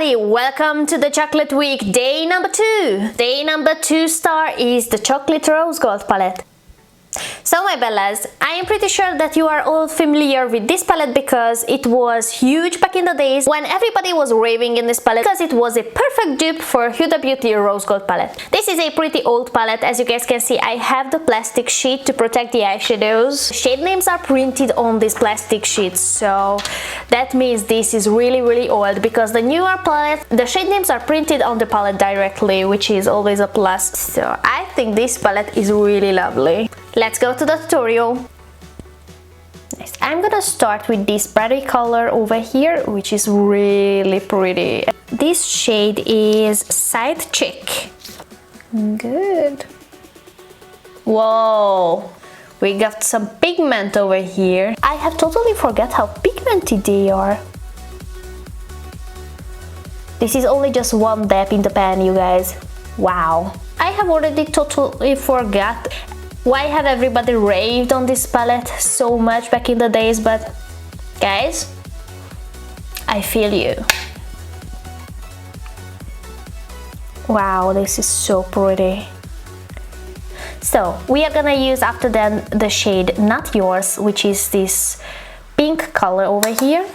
everybody, welcome to the chocolate week, day number 2. Day number 2 star is the chocolate rose gold palette. So my bellas, I am pretty sure that you are all familiar with this palette because it was huge back in the days when everybody was raving in this palette because it was a perfect dupe for Huda Beauty rose gold palette. This is a pretty old palette. As you guys can see, I have the plastic sheet to protect the eyeshadows. Shade names are printed on this plastic sheet, so that means this is really old because the newer palette, the shade names are printed on the palette directly, which is always a plus. So I think this palette is really lovely. Let's go to the tutorial. Next, I'm gonna start with this berry color over here, which is really pretty. This shade is Side Chick. Good. Whoa, we got some pigment over here. I have totally forgot how pigmented they are. This is only just one dab in the pan, you guys. Wow. I have already totally forgot why have everybody raved on this palette so much back in the days, but guys, I feel you. Wow, this is so pretty. So we are gonna use after that the shade Not Yours, which is this pink color over here.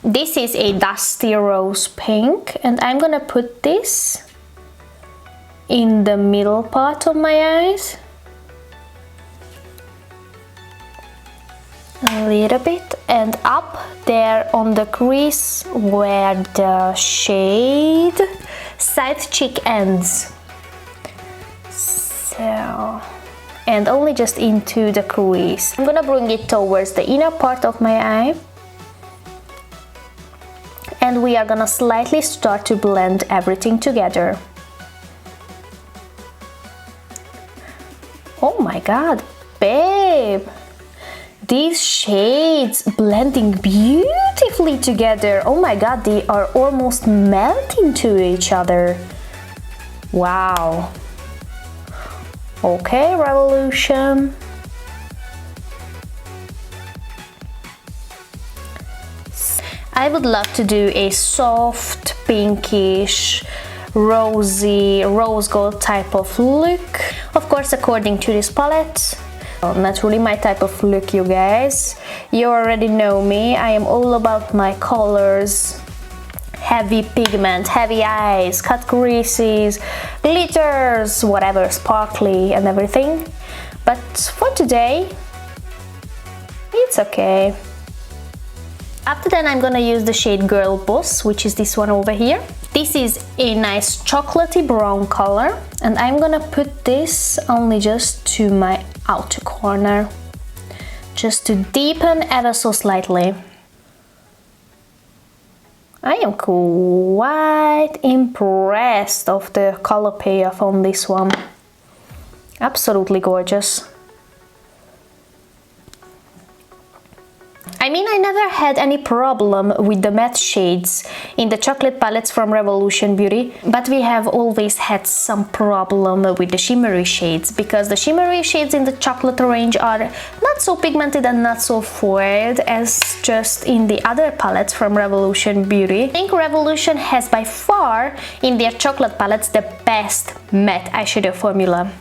This is a dusty rose pink, and I'm gonna put this in the middle part of my eyes. A little bit, and up there on the crease where the shade Side Chick ends. So, and only just into the crease. I'm gonna bring it towards the inner part of my eye, and we are gonna slightly start to blend everything together. Oh my god, babe! These shades blending beautifully together. Oh my god, they are almost melting to each other. Wow. Okay, Revolution. I would love to do a soft, pinkish, rosy, rose gold type of look. Of course, according to this palette. Not really my type of look, you guys. You already know me. I am all about my colors, heavy pigment, heavy eyes, cut creases, glitters, whatever, sparkly and everything. But for today, it's okay. After that, I'm gonna use the shade Girl Boss, which is this one over here. This is a nice chocolatey brown color, and I'm gonna put this only just to my outer corner, just to deepen ever so slightly. I am quite impressed of the color payoff on this one. Absolutely gorgeous. I mean, I never had any problem with the matte shades in the chocolate palettes from Revolution Beauty, but we have always had some problem with the shimmery shades, because the shimmery shades in the chocolate range are not so pigmented and not so foiled as just in the other palettes from Revolution Beauty. I think Revolution has by far in their chocolate palettes the best matte eyeshadow formula.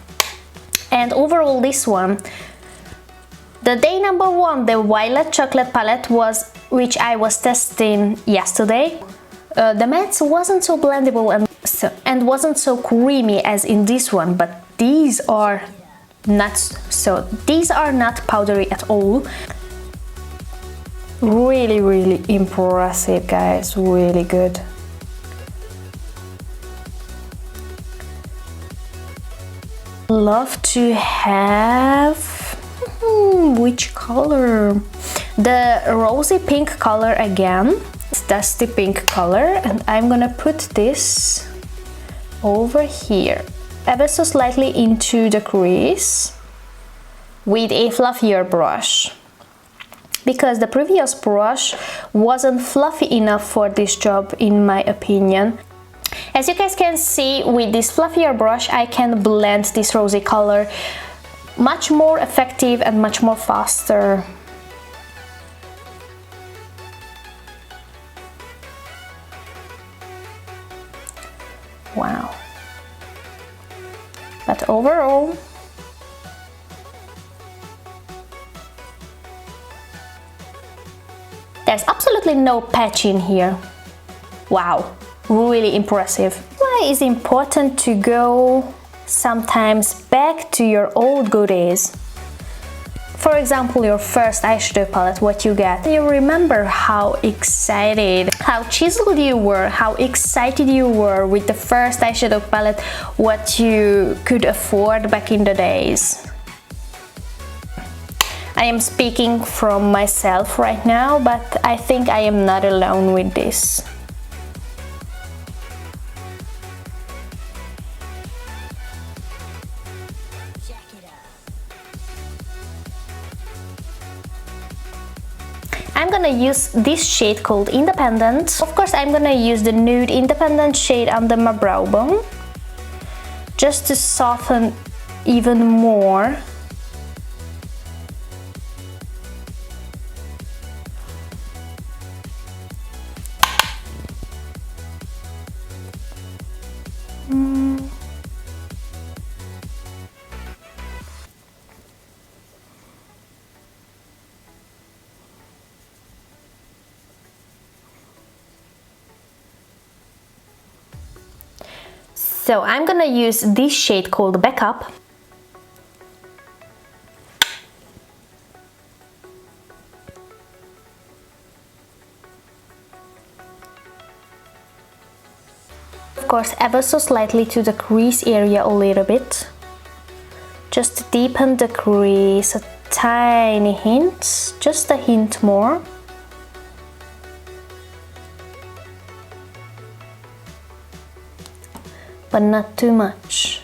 And overall this one, the day number 1, the Violet Chocolate palette was, which I was testing yesterday. The matte wasn't so blendable and wasn't so creamy as in this one, but these are not so. These are not powdery at all. Really impressive, guys. Really good. Love to have. Which color? The rosy pink color again. It's dusty pink color, and I'm gonna put this over here, ever so slightly into the crease with a fluffier brush, because the previous brush wasn't fluffy enough for this job in my opinion. As you guys can see, with this fluffier brush I can blend this rosy color much more effective and much more faster. Wow. But overall, there's absolutely no patch in here. Wow, really impressive. Why is it important to go sometimes back to your old goodies? For example, your first eyeshadow palette, what you get. You remember how excited, how chiseled you were, how excited you were with the first eyeshadow palette, what you could afford back in the days. I am speaking from myself right now, but I think I am not alone with this. I'm gonna use this shade called Independent. Of course, I'm gonna use the Nude Independent shade under my brow bone, just to soften even more. So I'm gonna use this shade called Backup. Of course, ever so slightly to the crease area a little bit. Just to deepen the crease, a tiny hint, just a hint more. But not too much.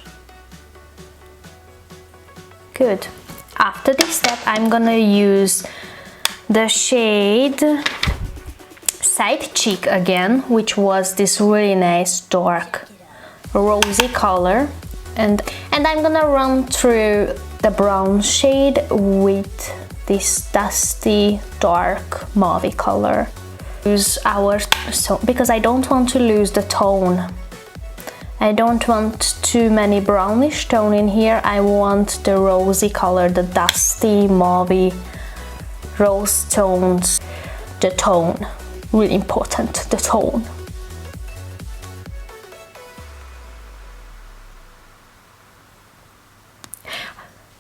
Good. After this step, I'm gonna use the shade Side Cheek again, which was this really nice dark rosy color, and I'm gonna run through the brown shade with this dusty dark mauve color. Use because I don't want to lose the tone. I don't want too many brownish tone in here. I want the rosy color, the dusty mauve rose tones. The tone, really important, the tone.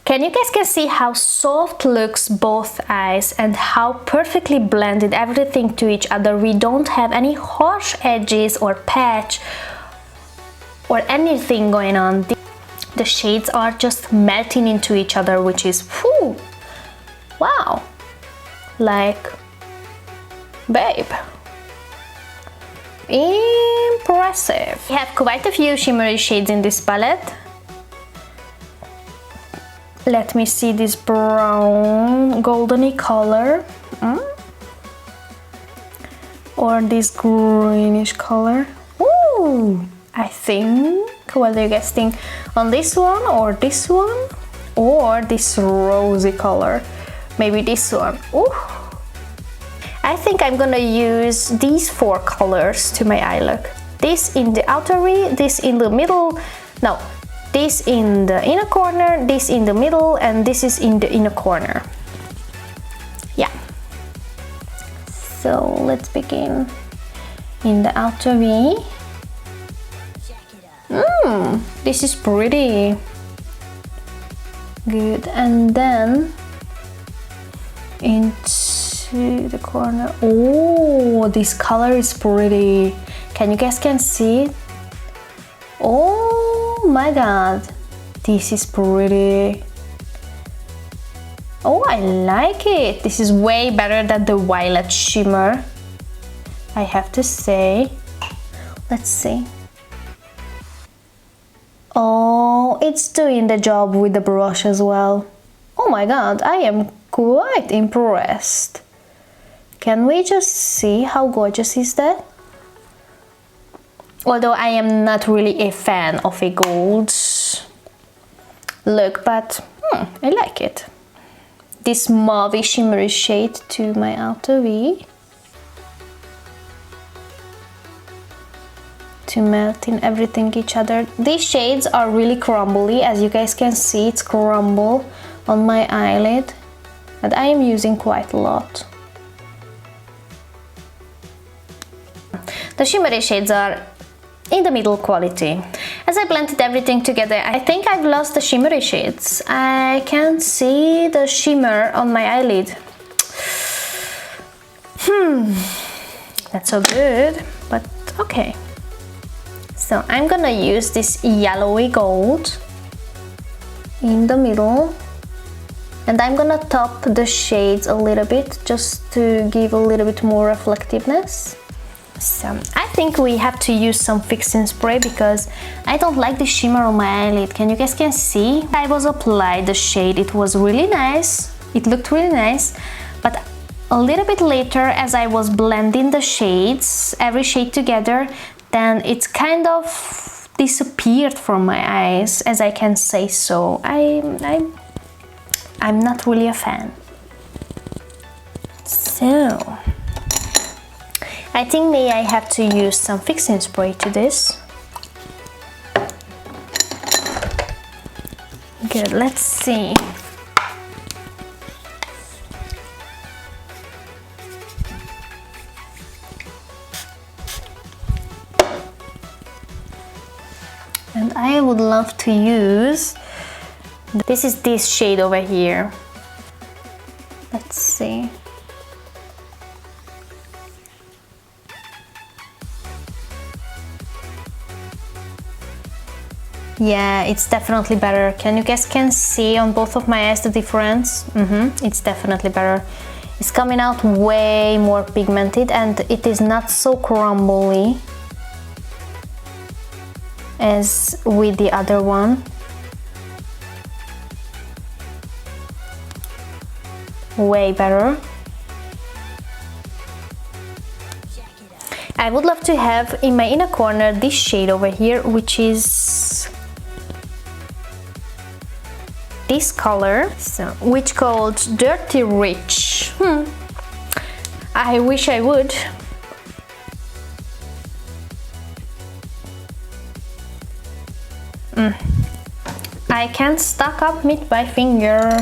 You guys can see how soft looks both eyes and how perfectly blended everything to each other. We don't have any harsh edges or patch or anything going on. The shades are just melting into each other, which is whew, wow, like, babe, impressive. We have quite a few shimmery shades in this palette. Let me see this brown goldeny color, or this greenish color. Ooh, I think, what are you guys think? On this one, or this one, or this rosy color? Maybe this one. Ooh. I think I'm gonna use these four colors to my eye look. This in the outer V, this in the middle, no, this in the inner corner, this in the middle, and this is in the inner corner. Yeah. So let's begin in the outer V. This is pretty good, and then into the corner. Oh, this color is pretty. You guys can see it? Oh my god, this is pretty. Oh, I like it. This is way better than the violet shimmer, I have to say. Let's see. Oh, it's doing the job with the brush as well. Oh my god, I am quite impressed. Can we just see how gorgeous is that? Although I am not really a fan of a gold look, but I like it. This mauve shimmery shade to my outer V. to melt in everything each other. These shades are really crumbly, as you guys can see, it's crumble on my eyelid, and I am using quite a lot. The shimmery shades are in the middle quality. As I blended everything together, I think I've lost the shimmery shades. I can't see the shimmer on my eyelid. Not so good, but okay. So I'm gonna use this yellowy gold in the middle, and I'm gonna top the shades a little bit just to give a little bit more reflectiveness. So I think we have to use some fixing spray because I don't like the shimmer on my eyelid. You guys can see? I was applied the shade, it was really nice. It looked really nice, but a little bit later, as I was blending the shades, every shade together, then it kind of disappeared from my eyes, as I can say so. I'm not really a fan. So I think maybe I have to use some fixing spray to this. Good, let's see. And I would love to use, this is this shade over here. Let's see. Yeah, it's definitely better. You guys can see on both of my eyes the difference? It's definitely better. It's coming out way more pigmented and it is not so crumbly as with the other one. Way better. I would love to have in my inner corner this shade over here, which is this color, which called Dirty Rich. I wish I would. I can't stack up with my finger,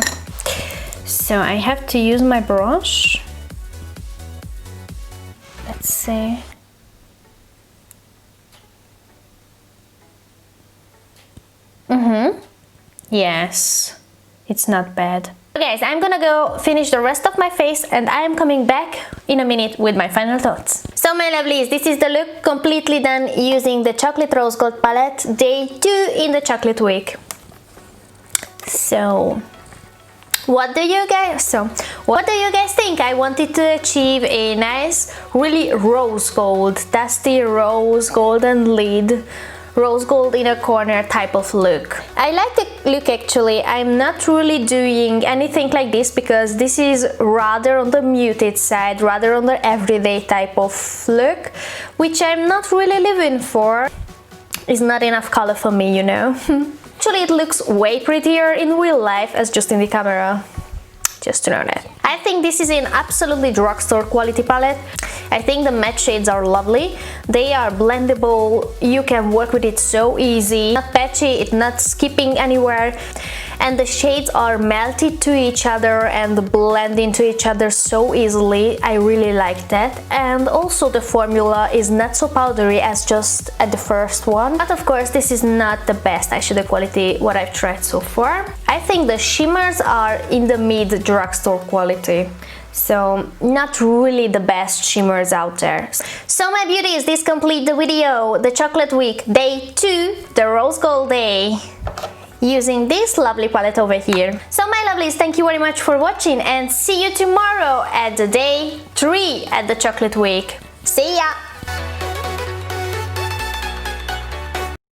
so I have to use my brush. Let's see. Yes, it's not bad. So guys, I'm gonna go finish the rest of my face and I am coming back in a minute with my final thoughts. So my lovelies, this is the look completely done using the Chocolate Rose Gold palette, day 2 in the chocolate week. So what do you guys think? I wanted to achieve a nice, really rose gold, dusty rose golden lid, rose gold inner corner type of look. I like the look actually. I'm not really doing anything like this because this is rather on the muted side, rather on the everyday type of look, which I'm not really living for. It's not enough color for me, you know. Actually, it looks way prettier in real life as just in the camera. Just to know that. I think this is an absolutely drugstore quality palette. I think the matte shades are lovely. They are blendable. You can work with it so easy. Not patchy, it's not skipping anywhere. And the shades are melted to each other and blend into each other so easily. I really like that. And also the formula is not so powdery as just at the first one. But of course, this is not the best eyeshadow quality what I've tried so far. I think the shimmers are in the mid drugstore quality. So not really the best shimmers out there. So my beauties, this completes the video, the chocolate week, day 2, the rose gold day, using this lovely palette over here. So my lovelies, thank you very much for watching and see you tomorrow at the day 3 at the chocolate week. See ya!